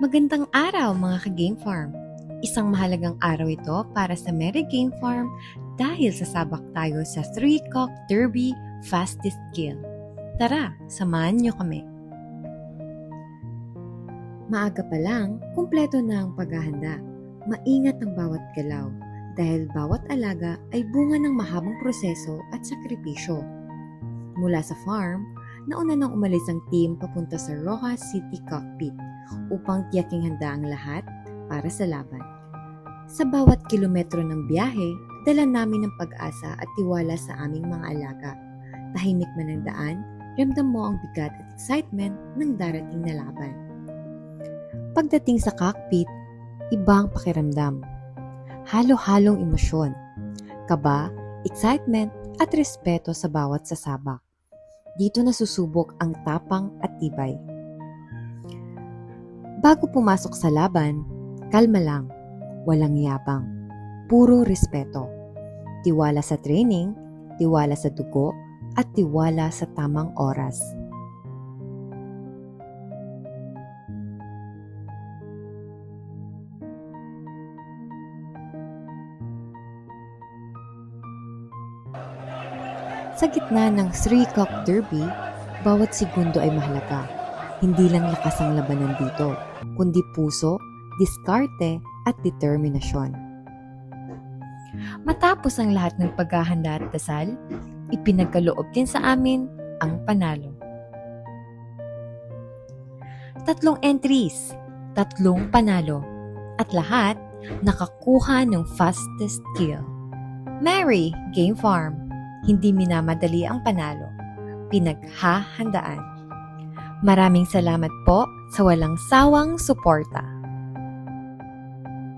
Magandang araw mga ka-Game Farm! Isang mahalagang araw ito para sa Merry Game Farm dahil sasabak tayo sa 3-Cock Derby Fastest Kill. Tara, samahan niyo kami! Maaga pa lang, kumpleto na ang paghahanda. Maingat ang bawat galaw dahil bawat alaga ay bunga ng mahabang proseso at sakripisyo. Mula sa farm, nauna nang umalis ang team papunta sa Rojas City Cockpit upang tiyaking handa ang lahat para sa laban. Sa bawat kilometro ng biyahe, dala namin ng pag-asa at tiwala sa aming mga alaga. Tahimik man ang daan, ramdam mo ang bigat at excitement ng darating na laban. Pagdating sa cockpit, iba ang pakiramdam. Halo-halong emosyon, kaba, excitement at respeto sa bawat sasabak. Dito nasusubok ang tapang at tibay. Bago pumasok sa laban, kalma lang, walang yabang, puro respeto. Tiwala sa training, tiwala sa dugo, at tiwala sa tamang oras. Sa gitna ng 3-Cock Derby, bawat segundo ay mahalaga. Hindi lang lakas ang labanan dito, kundi puso, diskarte at determinasyon. Matapos ang lahat ng paghahanda at dasal, ipinagkaloob din sa amin ang panalo. 3 entries, 3 panalo, at lahat nakakuha ng fastest kill. Merry Game Farm! Hindi minamadali ang panalo. Pinaghahandaan. Maraming salamat po sa walang sawang suporta.